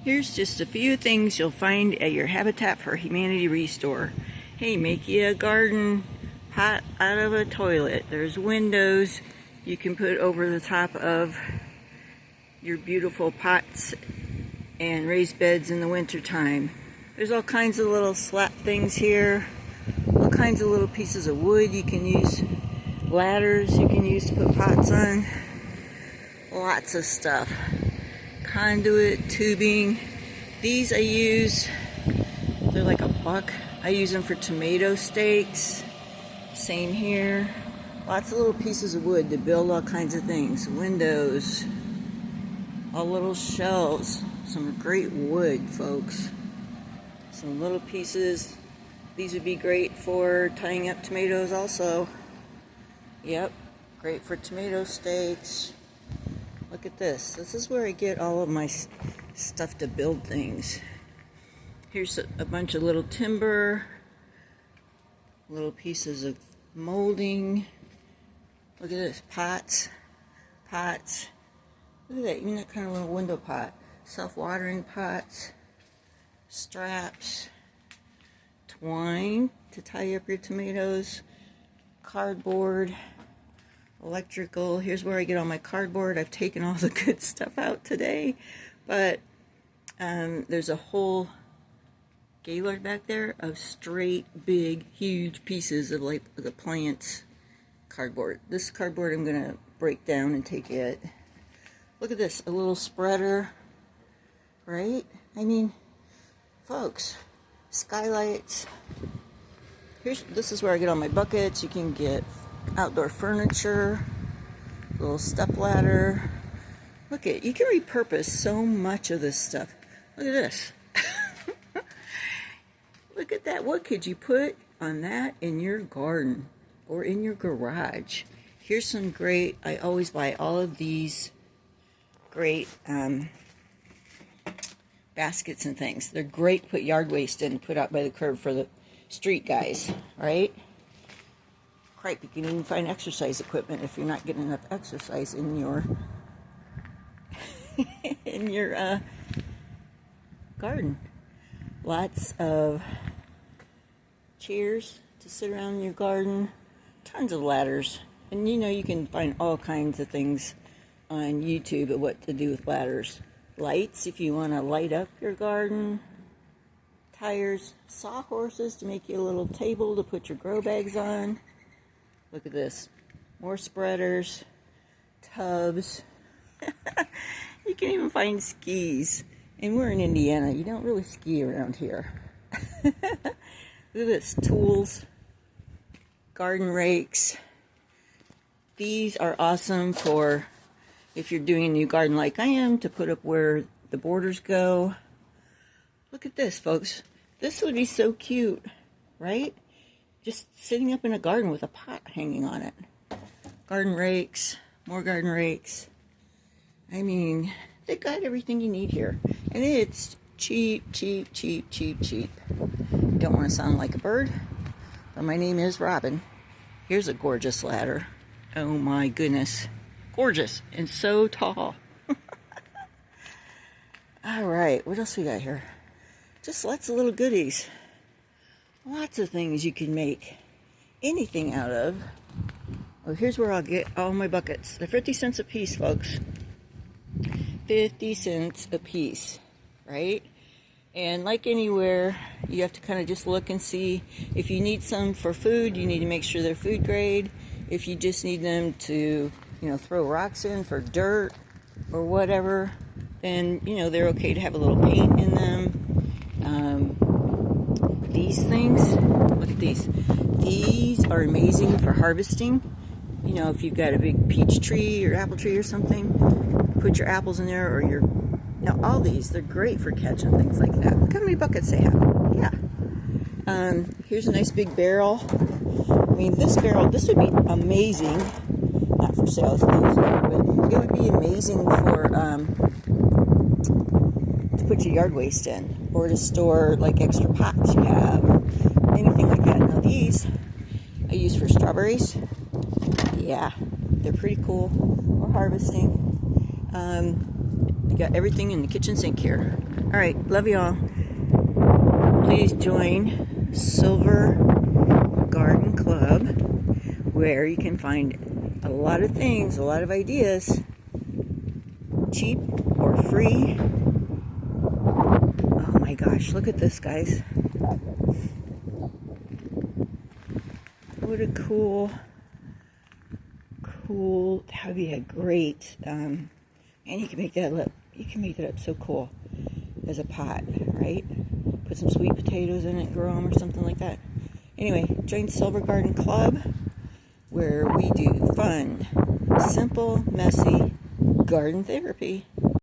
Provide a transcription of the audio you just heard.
Here's just a few things you'll find at your Habitat for Humanity ReStore. Hey, make you a garden pot out of a toilet. There's windows you can put over the top of your beautiful pots and raised beds in the winter time. There's all kinds of little slat things here, all kinds of little pieces of wood you can use, ladders you can use to put pots on, lots of stuff. Conduit, tubing. These I use, they're like $1. I use them for tomato stakes. Same here. Lots of little pieces of wood to build all kinds of things. Windows, all little shelves. Some great wood, folks. Some little pieces. These would be great for tying up tomatoes also. Yep, great for tomato stakes. Look at this. This is where I get all of my stuff to build things. Here's a bunch of little timber, little pieces of molding. Look at this. Pots. Look at that. Even that kind of little window pot. Self-watering pots. Straps. Twine to tie up your tomatoes. Cardboard. Electrical. Here's where I get all my cardboard. I've taken all the good stuff out today, but there's a whole gaylord back there of straight, big, huge pieces of like the plants cardboard. This cardboard I'm gonna break down and take it. Look at this, a little spreader, right? I mean, folks, skylights. This is where I get all my buckets. You can get outdoor furniture, little step ladder. Look at, you can repurpose so much of this stuff. Look at this. Look at that. What could you put on that in your garden or in your garage? Here's some great, I always buy all of these great baskets and things. They're great to put yard waste in, put out by the curb for the street guys, right? You can even find exercise equipment if you're not getting enough exercise in your in your garden. Lots of chairs to sit around in your garden. Tons of ladders, and you know you can find all kinds of things on YouTube of what to do with ladders. Lights if you want to light up your garden. Tires, sawhorses to make you a little table to put your grow bags on. Look at this. More spreaders, tubs. You can even find skis. And we're in Indiana. You don't really ski around here. Look at this. Tools, garden rakes. These are awesome for if you're doing a new garden like I am, to put up where the borders go. Look at this, folks. This would be so cute, right? Just sitting up in a garden with a pot hanging on it. Garden rakes, more garden rakes. I mean, they got everything you need here. And it's cheap. Don't want to sound like a bird, but my name is Robin. Here's a gorgeous ladder. Oh my goodness. Gorgeous and so tall. All right, what else we got here? Just lots of little goodies. Lots of things you can make anything out of. Well, here's where I'll get all my buckets. They're 50 cents a piece, folks. 50 cents a piece, right? And like anywhere, you have to kind of just look and see. If you need some for food, you need to make sure they're food grade. If you just need them to, you know, throw rocks in for dirt or whatever, then, you know, they're okay to have a little paint in them. These things, look at these. These are amazing for harvesting. You know, if you've got a big peach tree or apple tree or something, put your apples in there, or your, now all these, they're great for catching things like that. Look how many buckets they have. Yeah. Here's a nice big barrel. I mean, this barrel, this would be amazing. Not for sale, but it would be amazing for, to put your yard waste in, or to store like extra pots you have, or anything like that. Now these I use for strawberries. Yeah, they're pretty cool. Or harvesting. They got everything in the kitchen sink here. All right, love y'all. Please join Silver Garden Club, where you can find a lot of things, a lot of ideas, cheap or free. Oh my gosh, look at this, guys. What a cool, that would be a great, and you can make that up, so cool as a pot, right? Put some sweet potatoes in it, grow them or something like that. Anyway, join Silver Garden Club, where we do fun, simple, messy garden therapy.